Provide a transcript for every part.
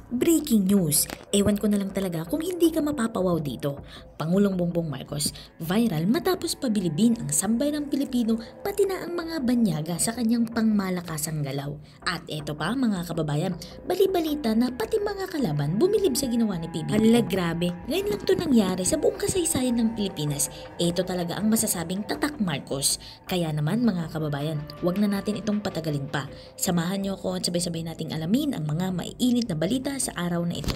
Breaking news! Ewan ko na lang talaga kung hindi ka mapapawaw dito. Pangulong Bongbong Marcos, viral matapos pabilibin ang sambay ng Pilipino pati na ang mga banyaga sa kanyang pangmalakasang galaw. At eto pa mga kababayan, bali-balita na pati mga kalaban bumilib sa ginawa ni PBBM. Hala grabe, ngayon lang to nangyari sa buong kasaysayan ng Pilipinas. Ito talaga ang masasabing tatak Marcos. Kaya naman mga kababayan, wag na natin itong patagalin pa. Samahan niyo ako at sabay-sabay nating alamin ang mga maiinit na balita sa araw na ito.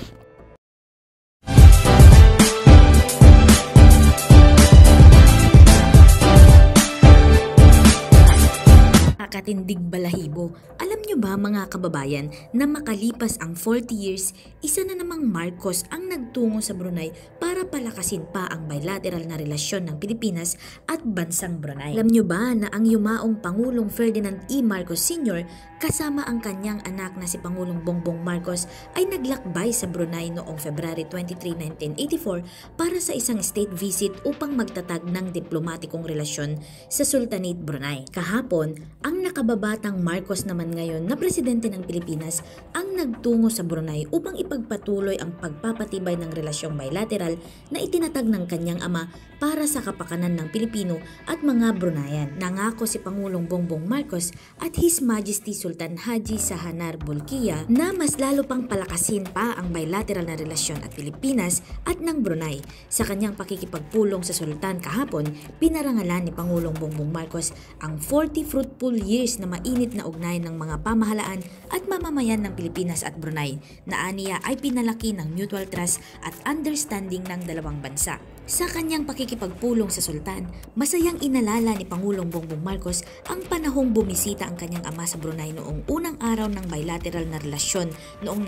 Katindig balahibo. Alam nyo ba mga kababayan na makalipas ang 40 years, isa na namang Marcos ang nagtungo sa Brunei para palakasin pa ang bilateral na relasyon ng Pilipinas at bansang Brunei. Alam nyo ba na ang yumaong Pangulong Ferdinand E. Marcos Sr. kasama ang kanyang anak na si Pangulong Bongbong Marcos ay naglakbay sa Brunei noong February 23, 1984 para sa isang state visit upang magtatag ng diplomatikong relasyon sa Sultanate Brunei. Kahapon, ang nakababatang Marcos naman ngayon na presidente ng Pilipinas ang nagtungo sa Brunei upang ipagpatuloy ang pagpapatibay ng relasyong bilateral na itinatag ng kanyang ama para sa kapakanan ng Pilipino at mga Brunayan. Nangako si Pangulong Bongbong Marcos at His Majesty Sultan Haji Sahanar Bolkiah na mas lalo pang palakasin pa ang bilateral na relasyon at Pilipinas at ng Brunei. Sa kanyang pakikipagpulong sa Sultan kahapon, pinarangalan ni Pangulong Bongbong Marcos ang 40 fruitful years na mainit na ugnayan ng mga pamahalaan at mamamayan ng Pilipinas at Brunei na aniya ay pinalaki ng mutual trust at understanding ng dalawang bansa. Sa kanyang pakikipagpulong sa Sultan, masayang inalala ni Pangulong Bongbong Marcos ang panahong bumisita ang kanyang ama sa Brunei noong unang araw ng bilateral na relasyon noong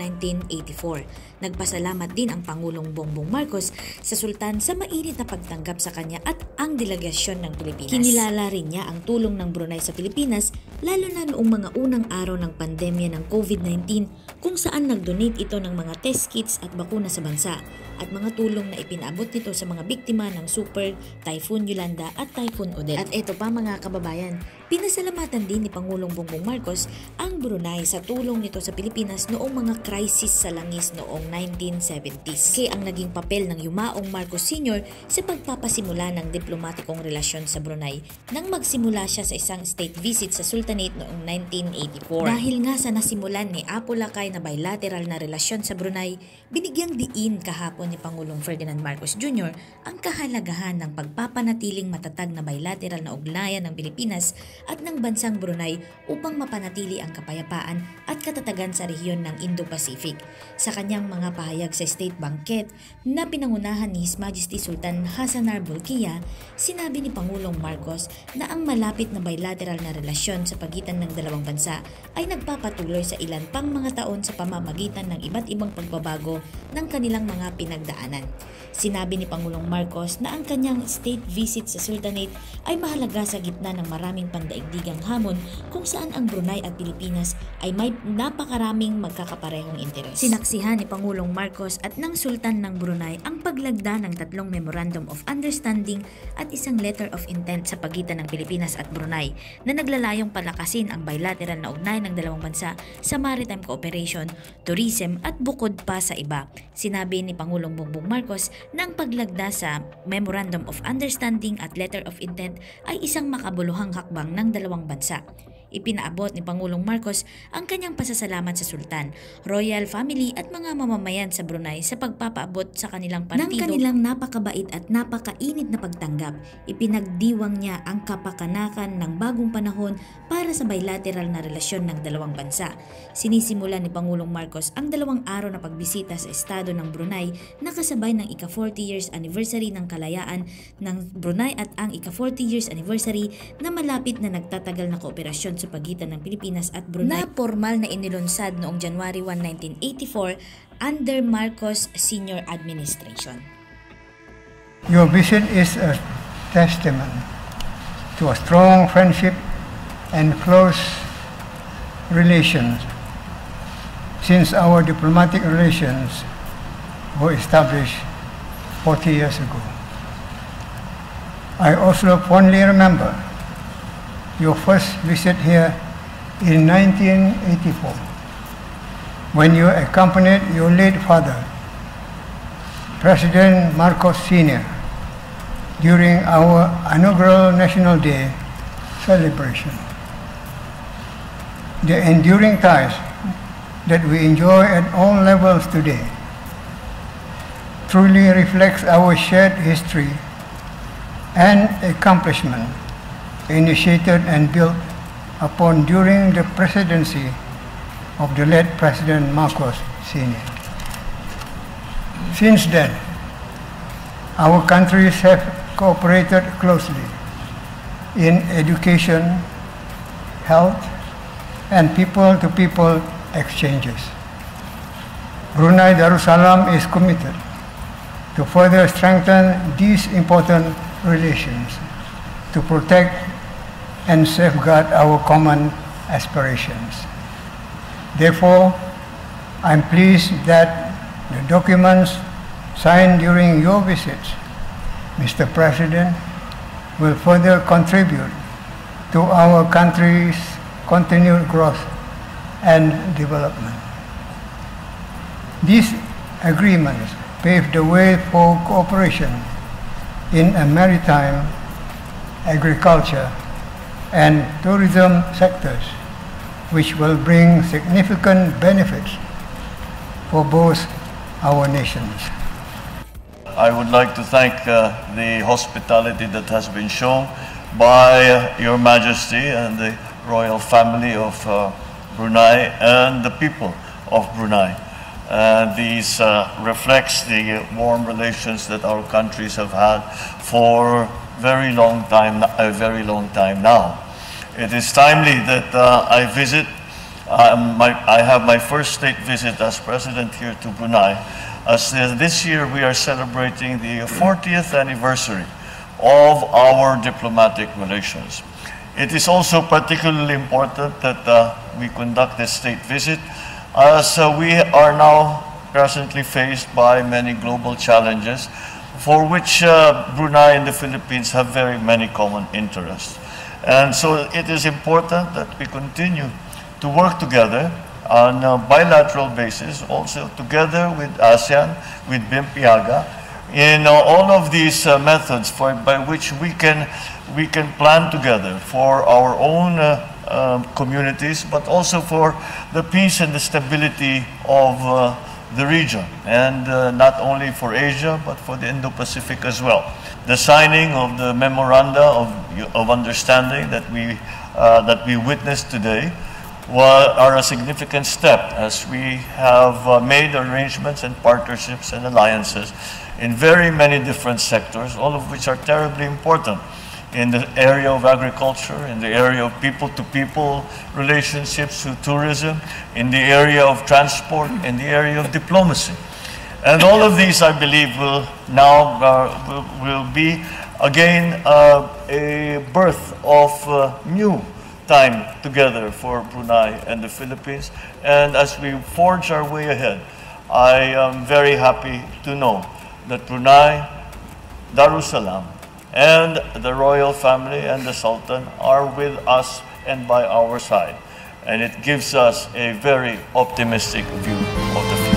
1984. Nagpasalamat din ang Pangulong Bongbong Marcos sa Sultan sa mainit na pagtanggap sa kanya at ang delegasyon ng Pilipinas. Kinilala rin niya ang tulong ng Brunei sa Pilipinas lalo na noong mga unang araw ng pandemya ng COVID-19 kung saan nag-donate ito ng mga test kits at bakuna sa bansa at mga tulong na ipinaabot nito sa mga biktima ng Super Typhoon Yolanda at Typhoon Odette. At ito pa mga kababayan, pinasalamatan din ni Pangulong Bongbong Marcos ang Brunei sa tulong nito sa Pilipinas noong mga crisis sa langis noong 1970s. Kaya ang naging papel ng yumaong Marcos Sr. sa pagpapasimula ng diplomatikong relasyon sa Brunei nang magsimula siya sa isang state visit sa Sultanate noong 1984. Dahil nga sa nasimulan ni Apo Lakay na bilateral na relasyon sa Brunei, binigyang diin kahapon ni Pangulong Ferdinand Marcos Jr. ang kahalagahan ng pagpapanatiling matatag na bilateral na ugnayan ng Pilipinas at ng bansang Brunei upang mapanatili ang kapayapaan at katatagan sa rehiyon ng Indo-Pacific. Sa kanyang mga pahayag sa state banquet na pinangunahan ni His Majesty Sultan Hasanar Bolkiah, sinabi ni Pangulong Marcos na ang malapit na bilateral na relasyon sa pagitan ng dalawang bansa ay nagpapatuloy sa ilan pang mga taon sa pamamagitan ng iba't ibang pagbabago ng kanilang mga pinagdaanan. Sinabi ni Pangulong Marcos na ang kanyang state visit sa Sultanate ay mahalaga sa gitna ng maraming pandaigdigang hamon kung saan ang Brunei at Pilipinas ay may napakaraming magkakaparehong interes. Sinaksihan ni Pangulong Marcos at ng Sultan ng Brunei ang paglagda ng 3 Memorandum of Understanding at isang Letter of Intent sa pagitan ng Pilipinas at Brunei na naglalayong palakasin ang bilateral na ugnayan ng dalawang bansa sa maritime cooperation, tourism at bukod pa sa iba. Sinabi ni Pangulong Bongbong Marcos na ang paglagda sa Memorandum of Understanding at Letter of Intent ay isang makabuluhang hakbang ng dalawang bansa. Ipinaabot ni Pangulong Marcos ang kanyang pasasalamat sa Sultan, Royal Family at mga mamamayan sa Brunei sa pagpapaabot sa kanilang partido ng kanilang napakabait at napakainit na pagtanggap. Ipinagdiwang niya ang kapakanakan ng bagong panahon para sa bilateral na relasyon ng dalawang bansa. Sinisimulan ni Pangulong Marcos ang 2 araw na pagbisita sa estado ng Brunei na kasabay ng ika-40 years anniversary ng kalayaan ng Brunei at ang ika-40 years anniversary na malapit na nagtatagal na kooperasyon sa pagitan ng Pilipinas at Brunei na formal na inilunsad noong January 1, 1984 under Marcos Sr. Administration. Your visit is a testament to a strong friendship and close relations since our diplomatic relations were established 40 years ago. I also fondly remember your first visit here in 1984 when you accompanied your late father, President Marcos Sr., during our inaugural National Day celebration. The enduring ties that we enjoy at all levels today truly reflects our shared history and accomplishment initiated and built upon during the presidency of the late President Marcos Sr. Since then, our countries have cooperated closely in education, health, and people-to-people exchanges. Brunei Darussalam is committed to further strengthen these important relations, to protect and safeguard our common aspirations. Therefore, I'm pleased that the documents signed during your visits, Mr. President, will further contribute to our country's continued growth and development. These agreements pave the way for cooperation in a maritime, agriculture, and tourism sectors, which will bring significant benefits for both our nations. I would like to thank the hospitality that has been shown by Your Majesty and the royal family of Brunei and the people of Brunei. These reflects the warm relations that our countries have had for a very long time now. It is timely that I visit. I have my first state visit as president here to Brunei, as this year we are celebrating the 40th anniversary of our diplomatic relations. It is also particularly important that we conduct this state visit, as we are now presently faced by many global challenges for which Brunei and the Philippines have very many common interests. And so it is important that we continue to work together on a bilateral basis, also together with ASEAN, with BIMPIAGA, in all of these methods by which we can plan together for our own communities, but also for the peace and the stability of the region, and not only for Asia, but for the Indo-Pacific as well. The signing of the memoranda of understanding that we witnessed today are a significant step, as we have made arrangements and partnerships and alliances in very many different sectors, all of which are terribly important in the area of agriculture, in the area of people-to-people relationships with tourism, in the area of transport, in the area of diplomacy. And all of these, I believe, will now will be again a birth of new time together for Brunei and the Philippines. And as we forge our way ahead, I am very happy to know that Brunei, Darussalam, and the royal family and the Sultan are with us and by our side. And it gives us a very optimistic view of the future.